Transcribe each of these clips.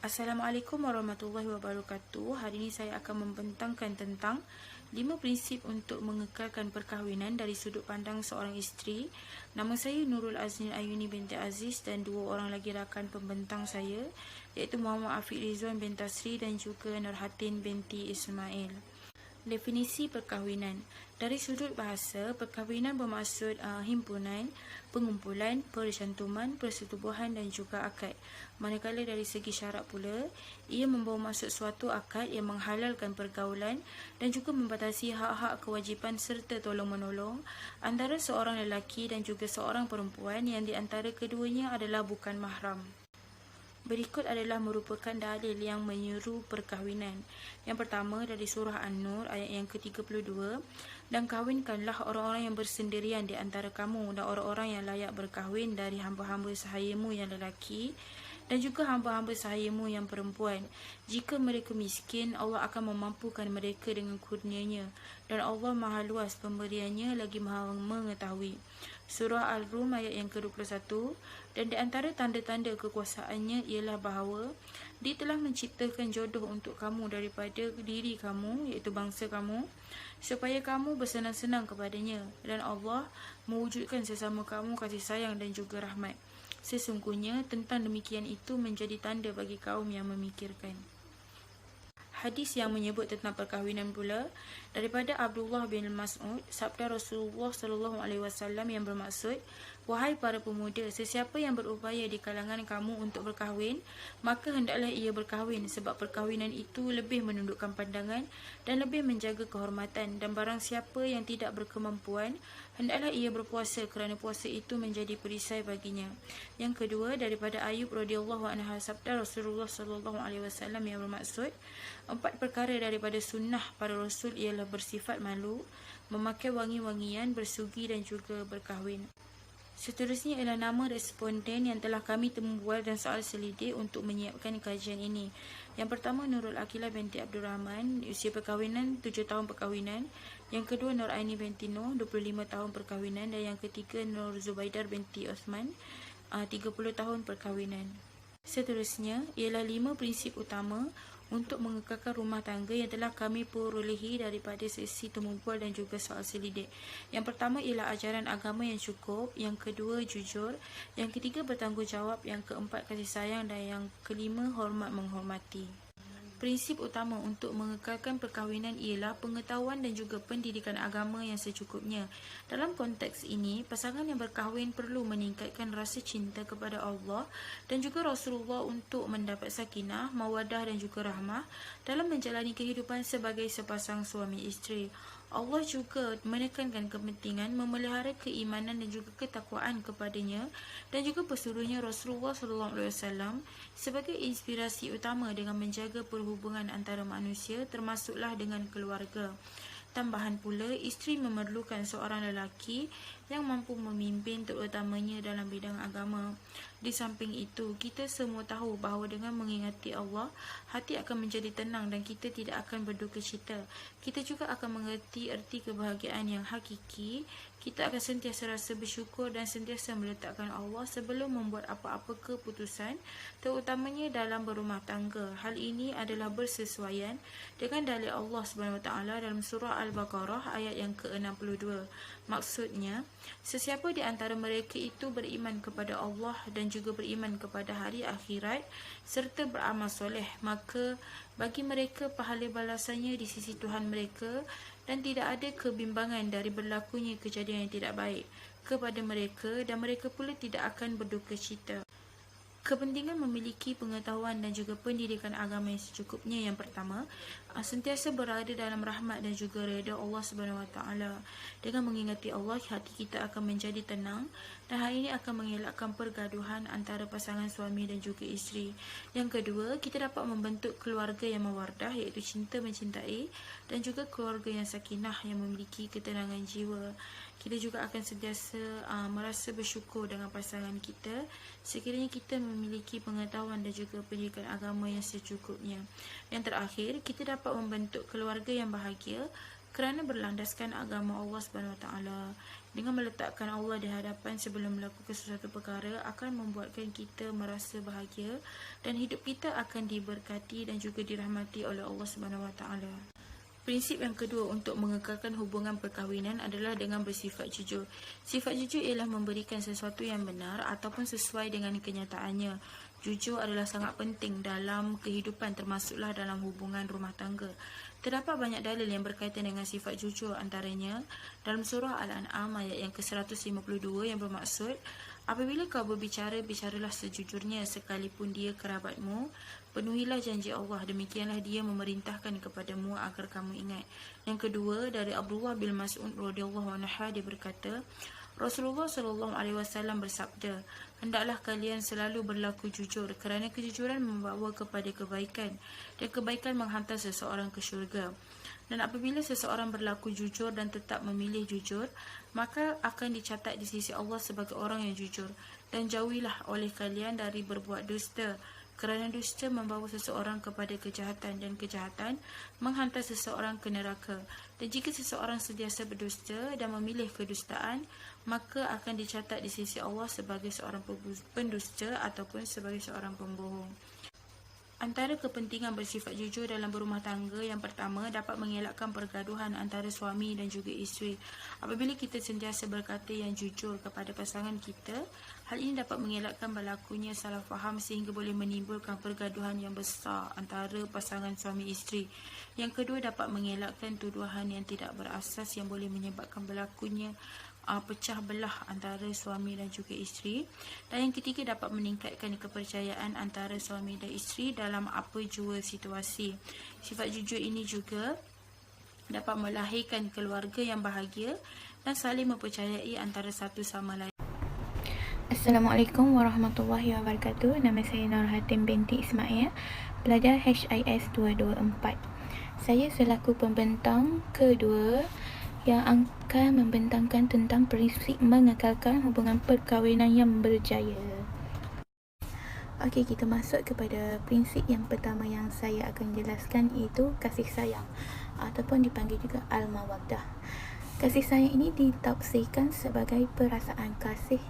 Assalamualaikum warahmatullahi wabarakatuh. Hari ini saya akan membentangkan tentang 5 prinsip untuk mengekalkan perkahwinan dari sudut pandang seorang isteri. Nama saya Nurul Aznin Ayuni binti Aziz dan dua orang lagi rakan pembentang saya, iaitu Muhammad Afiq Rizwan bin Tasri dan juga Nurhatin binti Ismail. Definisi perkahwinan. Dari sudut bahasa, perkahwinan bermaksud himpunan, pengumpulan, percantuman, persetubuhan dan juga akad. Manakala dari segi syarat pula, ia membawa maksud suatu akad yang menghalalkan pergaulan dan juga membatasi hak-hak, kewajipan serta tolong-menolong antara seorang lelaki dan juga seorang perempuan yang di antara keduanya adalah bukan mahram. Berikut adalah merupakan dalil yang menyeru perkahwinan. Yang pertama dari surah An-Nur ayat yang ke-32, dan kahwinkanlah orang-orang yang bersendirian di antara kamu dan orang-orang yang layak berkahwin dari hamba-hamba sahayamu yang lelaki dan juga hamba-hamba sahayamu yang perempuan. Jika mereka miskin, Allah akan memampukan mereka dengan kurnia-Nya, dan Allah Maha Luas pemberiannya lagi Maha mengetahui. Surah Al-Rum ayat yang ke-21, dan di antara tanda-tanda kekuasaannya ialah bahawa Dia telah menciptakan jodoh untuk kamu daripada diri kamu, iaitu bangsa kamu, supaya kamu bersenang-senang kepadanya, dan Allah mewujudkan sesama kamu kasih sayang dan juga rahmat. Sesungguhnya tentang demikian itu menjadi tanda bagi kaum yang memikirkan. Hadis yang menyebut tentang perkahwinan pula daripada Abdullah bin Mas'ud, sabda Rasulullah SAW yang bermaksud, wahai para pemuda, sesiapa yang berupaya di kalangan kamu untuk berkahwin, maka hendaklah ia berkahwin, sebab perkahwinan itu lebih menundukkan pandangan dan lebih menjaga kehormatan, dan barang siapa yang tidak berkemampuan, hendaklah ia berpuasa kerana puasa itu menjadi perisai baginya. Yang kedua daripada Ayub radhiyallahu anha, sabda Rasulullah SAW yang bermaksud, 4 perkara daripada sunnah para Rasul ialah bersifat malu, memakai wangi-wangian, bersugi dan juga berkahwin. Seterusnya ialah nama responden yang telah kami tembual dan soal selidik untuk menyiapkan kajian ini. Yang pertama Nurul Akilah binti Abdul Rahman, usia perkahwinan 7 tahun perkahwinan. Yang kedua Nur Aini binti Noh, 25 tahun perkahwinan. Dan yang ketiga Nur Zubaidar binti Osman, 30 tahun perkahwinan. Seterusnya ialah 5 prinsip utama untuk mengekalkan rumah tangga yang telah kami perolehi daripada sesi temumpual dan juga soal selidik. Yang pertama ialah ajaran agama yang cukup, yang kedua jujur, yang ketiga bertanggungjawab, yang keempat kasih sayang dan yang kelima hormat menghormati. Prinsip utama untuk mengekalkan perkahwinan ialah pengetahuan dan juga pendidikan agama yang secukupnya. Dalam konteks ini, pasangan yang berkahwin perlu meningkatkan rasa cinta kepada Allah dan juga Rasulullah untuk mendapat sakinah, mawadah dan juga rahmah dalam menjalani kehidupan sebagai sepasang suami isteri. Allah juga menekankan kepentingan memelihara keimanan dan juga ketakwaan kepadanya dan juga pesuruhnya Rasulullah SAW sebagai inspirasi utama dengan menjaga perhubungan antara manusia termasuklah dengan keluarga. Tambahan pula, isteri memerlukan seorang lelaki yang mampu memimpin terutamanya dalam bidang agama. Di samping itu, kita semua tahu bahawa dengan mengingati Allah, hati akan menjadi tenang dan kita tidak akan berduka cita. Kita juga akan mengerti erti kebahagiaan yang hakiki. Kita akan sentiasa rasa bersyukur dan sentiasa meletakkan Allah sebelum membuat apa-apa keputusan, terutamanya dalam berumah tangga. Hal ini adalah bersesuaian dengan dalil Allah SWT dalam surah Al-Baqarah ayat yang ke-62. Maksudnya, sesiapa di antara mereka itu beriman kepada Allah dan juga beriman kepada hari akhirat serta beramal soleh, maka bagi mereka pahala balasannya di sisi Tuhan mereka dan tidak ada kebimbangan dari berlakunya kejadian yang tidak baik kepada mereka dan mereka pula tidak akan berduka cita. Kepentingan memiliki pengetahuan dan juga pendidikan agama yang secukupnya. Yang pertama, sentiasa berada dalam rahmat dan juga redha Allah SWT. Dengan mengingati Allah, hati kita akan menjadi tenang dan hal ini akan mengelakkan pergaduhan antara pasangan suami dan juga isteri. Yang kedua, kita dapat membentuk keluarga yang mawaddah, iaitu cinta mencintai, dan juga keluarga yang sakinah yang memiliki ketenangan jiwa. Kita juga akan sentiasa merasa bersyukur dengan pasangan kita sekiranya kita memiliki pengetahuan dan juga pendidikan agama yang secukupnya. Yang terakhir, kita dapat membentuk keluarga yang bahagia kerana berlandaskan agama Allah SWT. Dengan meletakkan Allah di hadapan sebelum melakukan sesuatu perkara akan membuatkan kita merasa bahagia dan hidup kita akan diberkati dan juga dirahmati oleh Allah Subhanahu Wa Taala. Prinsip yang kedua untuk mengekalkan hubungan perkahwinan adalah dengan bersifat jujur. Sifat jujur ialah memberikan sesuatu yang benar ataupun sesuai dengan kenyataannya. Jujur adalah sangat penting dalam kehidupan, termasuklah dalam hubungan rumah tangga. Terdapat banyak dalil yang berkaitan dengan sifat jujur, antaranya dalam surah Al-An'am ayat yang ke-152 yang bermaksud, apabila kau berbicara, bicaralah sejujurnya sekalipun dia kerabatmu. Penuhilah janji Allah, demikianlah dia memerintahkan kepadamu agar kamu ingat. Yang kedua, dari Abdullah bin Mas'ud radhiyallahu anhu, dia berkata, Rasulullah SAW bersabda, hendaklah kalian selalu berlaku jujur kerana kejujuran membawa kepada kebaikan dan kebaikan menghantar seseorang ke syurga. Dan apabila seseorang berlaku jujur dan tetap memilih jujur, maka akan dicatat di sisi Allah sebagai orang yang jujur. Dan jauhilah oleh kalian dari berbuat dusta, kerana dusta membawa seseorang kepada kejahatan dan kejahatan menghantar seseorang ke neraka. Dan jika seseorang sentiasa berdusta dan memilih kedustaan, maka akan dicatat di sisi Allah sebagai seorang pendusta ataupun sebagai seorang pembohong. Antara kepentingan bersifat jujur dalam berumah tangga, yang pertama, dapat mengelakkan pergaduhan antara suami dan juga isteri. Apabila kita sentiasa berkata yang jujur kepada pasangan kita, hal ini dapat mengelakkan berlakunya salah faham sehingga boleh menimbulkan pergaduhan yang besar antara pasangan suami isteri. Yang kedua, dapat mengelakkan tuduhan yang tidak berasas yang boleh menyebabkan berlakunya pecah belah antara suami dan juga isteri. Dan yang ketiga, dapat meningkatkan kepercayaan antara suami dan isteri dalam apa jua situasi. Sifat jujur ini juga dapat melahirkan keluarga yang bahagia dan saling mempercayai antara satu sama lain. Assalamualaikum warahmatullahi wabarakatuh. Nama saya Nur Hatim binti Ismail, pelajar HIS 224. Saya selaku pembentang kedua yang akan membentangkan tentang prinsip mengekalkan hubungan perkahwinan yang berjaya. Okey, kita masuk kepada prinsip yang pertama yang saya akan jelaskan, iaitu kasih sayang ataupun dipanggil juga al-mawaddah. Kasih sayang ini ditafsirkan sebagai perasaan kasih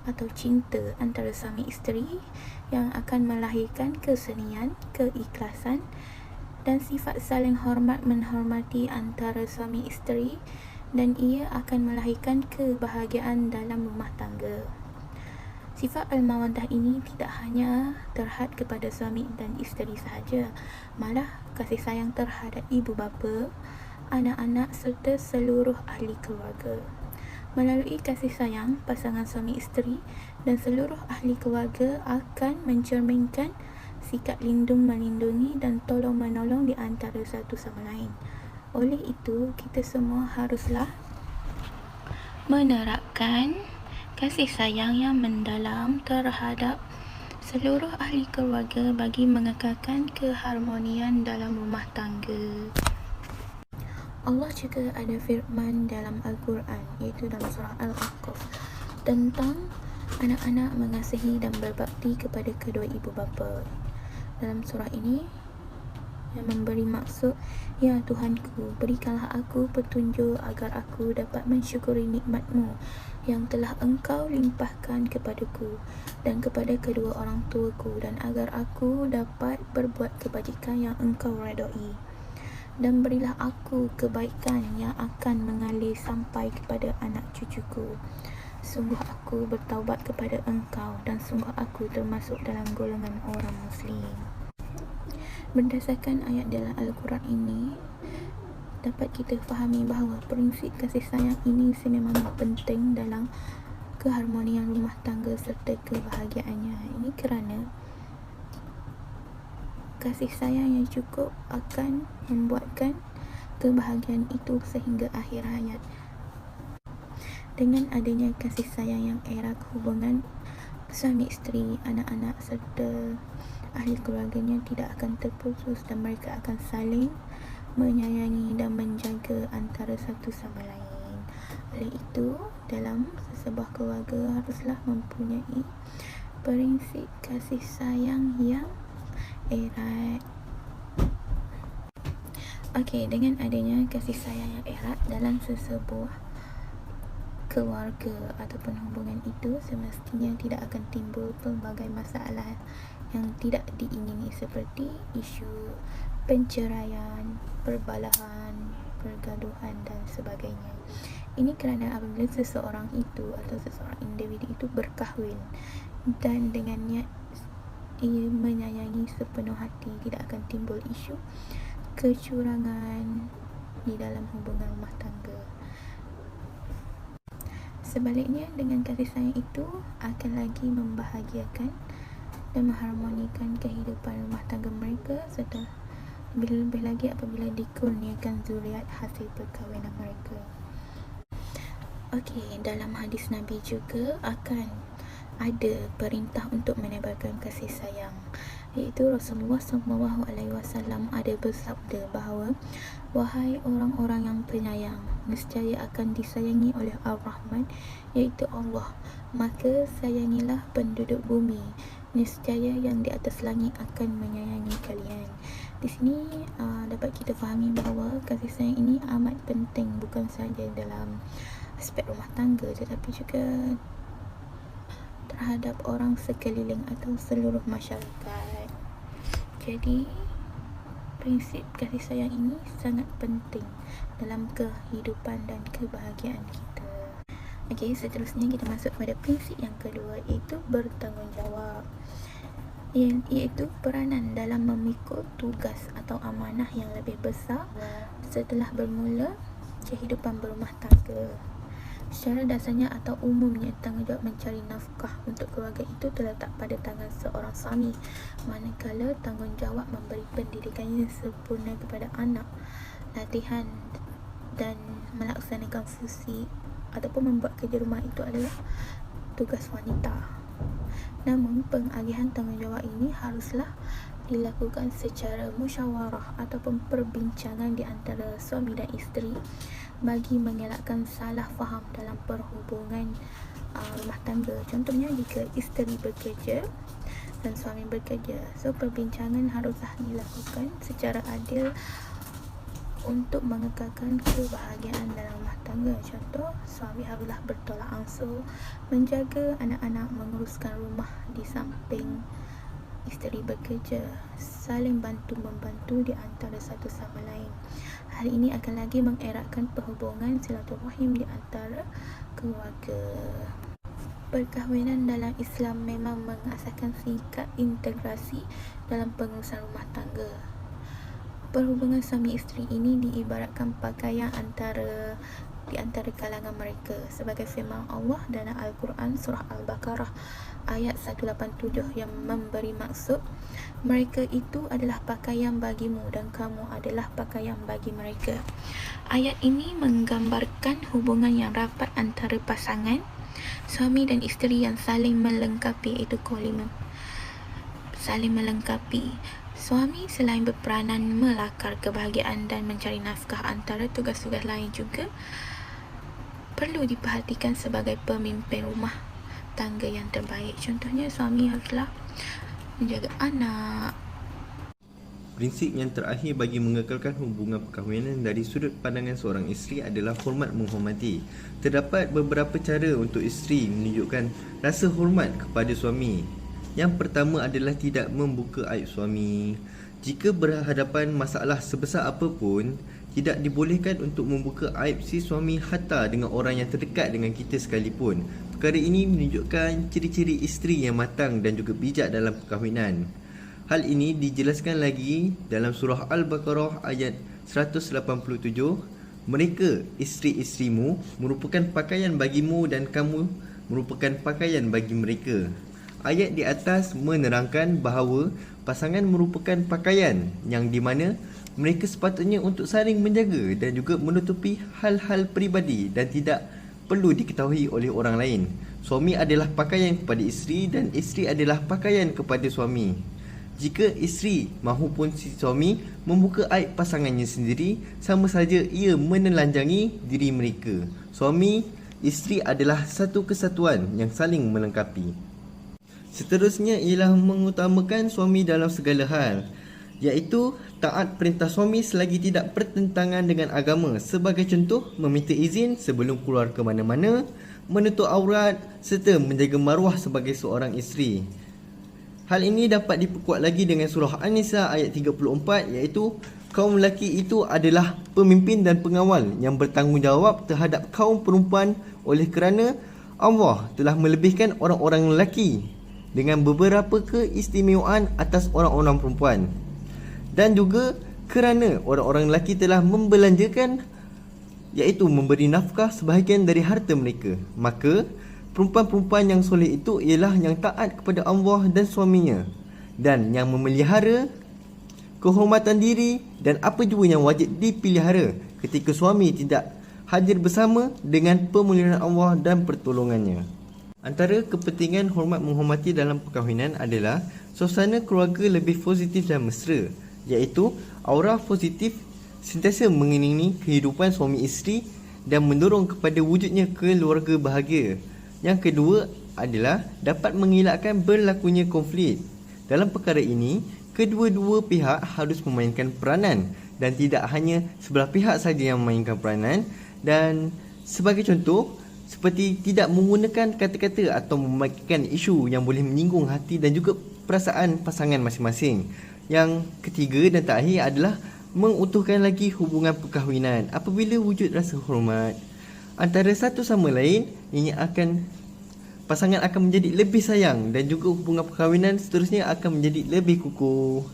atau cinta antara suami isteri yang akan melahirkan kesenian, keikhlasan dan sifat saling hormat menghormati antara suami isteri, dan ia akan melahirkan kebahagiaan dalam rumah tangga. Sifat al-mawaddah ini tidak hanya terhad kepada suami dan isteri sahaja, malah kasih sayang terhadap ibu bapa, anak-anak serta seluruh ahli keluarga. Melalui kasih sayang, pasangan suami isteri dan seluruh ahli keluarga akan mencerminkan sikap lindung melindungi dan tolong menolong di antara satu sama lain. Oleh itu, kita semua haruslah menerapkan kasih sayang yang mendalam terhadap seluruh ahli keluarga bagi mengekalkan keharmonian dalam rumah tangga. Allah juga ada firman dalam Al-Quran, iaitu dalam surah Al-Aqaf, tentang anak-anak mengasihi dan berbakti kepada kedua ibu bapa. Dalam surah ini yang memberi maksud, ya Tuhanku, berikanlah aku petunjuk agar aku dapat mensyukuri nikmat-Mu yang telah Engkau limpahkan kepadaku dan kepada kedua orang tuaku, dan agar aku dapat berbuat kebajikan yang Engkau redai. Dan berilah aku kebaikan yang akan mengalir sampai kepada anak cucuku. Sungguh aku bertaubat kepada Engkau dan sungguh aku termasuk dalam golongan orang Muslim. Berdasarkan ayat dalam Al-Quran ini, dapat kita fahami bahawa prinsip kasih sayang ini sememangnya penting dalam keharmonian rumah tangga serta kebahagiaannya. Ini kerana kasih sayang yang cukup akan membuatkan kebahagiaan itu sehingga akhir hayat. Dengan adanya kasih sayang yang erat, hubungan suami isteri, anak-anak serta ahli keluarganya tidak akan terputus dan mereka akan saling menyayangi dan menjaga antara satu sama lain. Oleh itu, dalam sesebuah keluarga haruslah mempunyai prinsip kasih sayang yang erat. Okey, dengan adanya kasih sayang yang erat dalam sesebuah keluarga ataupun hubungan itu semestinya tidak akan timbul pelbagai masalah yang tidak diingini seperti isu penceraian, perbalahan, pergaduhan dan sebagainya. Ini kerana apabila seseorang itu atau seseorang individu itu berkahwin dan dengan niat ia menyayangi sepenuh hati, tidak akan timbul isu kecurangan di dalam hubungan rumah tangga. Sebaliknya, dengan kasih sayang itu akan lagi membahagiakan dan mengharmonikan kehidupan rumah tangga mereka serta lebih-lebih lagi apabila dikurniakan zuriat hasil perkahwinan mereka. Okey, dalam hadis Nabi juga akan ada perintah untuk menebarkan kasih sayang, iaitu Rasulullah SAW ada bersabda bahawa wahai orang-orang yang penyayang, nescaya akan disayangi oleh Ar-Rahman, iaitu Allah, maka sayangilah penduduk bumi, nescaya yang di atas langit akan menyayangi kalian. Di sini dapat kita fahami bahawa kasih sayang ini amat penting, bukan sahaja dalam aspek rumah tangga tetapi juga terhadap orang sekeliling atau seluruh masyarakat. Jadi prinsip kasih sayang ini sangat penting dalam kehidupan dan kebahagiaan kita. Okey, seterusnya kita masuk pada prinsip yang kedua, iaitu bertanggungjawab, iaitu peranan dalam memikul tugas atau amanah yang lebih besar setelah bermula kehidupan berumah tangga. Secara dasarnya atau umumnya, tanggungjawab mencari nafkah untuk keluarga itu terletak pada tangan seorang suami, manakala tanggungjawab memberi pendidikan yang sempurna kepada anak, latihan dan melaksanakan fungsi ataupun membuat kerja rumah itu adalah tugas wanita. Namun, pengagihan tanggungjawab ini haruslah dilakukan secara musyawarah ataupun perbincangan di antara suami dan isteri bagi mengelakkan salah faham dalam perhubungan rumah tangga. Contohnya, jika isteri bekerja dan suami bekerja, so perbincangan haruslah dilakukan secara adil untuk mengekalkan kebahagiaan dalam rumah tangga. Contoh, suami haruslah bertolak ansur menjaga anak-anak, menguruskan rumah di samping isteri bekerja, saling bantu-membantu di antara satu sama lain. Hal ini akan lagi mengeratkan perhubungan silaturahim di antara keluarga. Perkahwinan dalam Islam memang mengasaskan sikap integrasi dalam pengurusan rumah tangga. Perhubungan suami isteri ini diibaratkan pakaian di antara kalangan mereka, sebagai firman Allah dalam Al-Quran surah Al-Baqarah ayat 187 yang memberi maksud, mereka itu adalah pakaian bagimu dan kamu adalah pakaian bagi mereka. Ayat ini menggambarkan hubungan yang rapat antara pasangan suami dan isteri yang saling melengkapi, iaitu kolimah, saling melengkapi. Suami selain berperanan melakar kebahagiaan dan mencari nafkah, antara tugas-tugas lain juga perlu diperhatikan sebagai pemimpin rumah tangga yang terbaik. Contohnya, suami haruslah menjaga anak. Prinsip yang terakhir bagi mengekalkan hubungan perkahwinan dari sudut pandangan seorang isteri adalah hormat menghormati. Terdapat beberapa cara untuk isteri menunjukkan rasa hormat kepada suami. Yang pertama adalah tidak membuka aib suami. Jika berhadapan masalah sebesar apapun, tidak dibolehkan untuk membuka aib si suami hatta dengan orang yang terdekat dengan kita sekalipun. Perkara ini menunjukkan ciri-ciri isteri yang matang dan juga bijak dalam perkahwinan. Hal ini dijelaskan lagi dalam surah Al-Baqarah ayat 187. Mereka, isteri-isterimu, merupakan pakaian bagimu dan kamu merupakan pakaian bagi mereka. Ayat di atas menerangkan bahawa pasangan merupakan pakaian yang di mana mereka sepatutnya untuk saling menjaga dan juga menutupi hal-hal peribadi dan tidak perlu diketahui oleh orang lain. Suami adalah pakaian kepada isteri dan isteri adalah pakaian kepada suami. Jika isteri mahupun si suami membuka aib pasangannya sendiri, sama saja ia menelanjangi diri mereka. Suami, isteri adalah satu kesatuan yang saling melengkapi. Seterusnya ialah mengutamakan suami dalam segala hal. iaitu taat perintah suami selagi tidak bertentangan dengan agama. Sebagai contoh, meminta izin sebelum keluar ke mana-mana, menutup aurat serta menjaga maruah sebagai seorang isteri. Hal ini dapat diperkuat lagi dengan surah An-Nisa ayat 34, iaitu kaum lelaki itu adalah pemimpin dan pengawal yang bertanggungjawab terhadap kaum perempuan oleh kerana Allah telah melebihkan orang-orang lelaki dengan beberapa keistimewaan atas orang-orang perempuan. Dan juga kerana orang-orang lelaki telah membelanjakan, iaitu memberi nafkah sebahagian dari harta mereka, maka perempuan-perempuan yang soleh itu ialah yang taat kepada Allah dan suaminya, dan yang memelihara kehormatan diri dan apa jua yang wajib dipelihara ketika suami tidak hadir bersama dengan pemulihan Allah dan pertolongannya. Antara kepentingan hormat menghormati dalam perkahwinan adalah suasana keluarga lebih positif dan mesra, iaitu aura positif sentiasa mengelilingi kehidupan suami isteri dan mendorong kepada wujudnya keluarga bahagia. Yang kedua adalah dapat mengelakkan berlakunya konflik. Dalam perkara ini, kedua-dua pihak harus memainkan peranan dan tidak hanya sebelah pihak saja yang memainkan peranan. Dan sebagai contoh, seperti tidak menggunakan kata-kata atau memainkan isu yang boleh menyinggung hati dan juga perasaan pasangan masing-masing. Yang ketiga dan terakhir adalah mengutuhkan lagi hubungan perkahwinan. Apabila wujud rasa hormat antara satu sama lain, pasangan akan menjadi lebih sayang dan juga hubungan perkahwinan seterusnya akan menjadi lebih kukuh.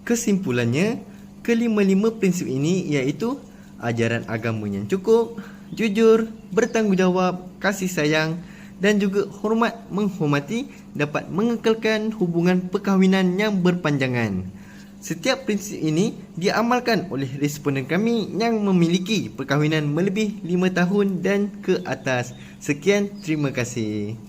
Kesimpulannya, kelima-lima prinsip ini iaitu ajaran agama yang cukup, jujur, bertanggungjawab, kasih sayang dan juga hormat menghormati dapat mengekalkan hubungan perkahwinan yang berpanjangan. Setiap prinsip ini diamalkan oleh responden kami yang memiliki perkahwinan melebih 5 tahun dan ke atas. Sekian, terima kasih.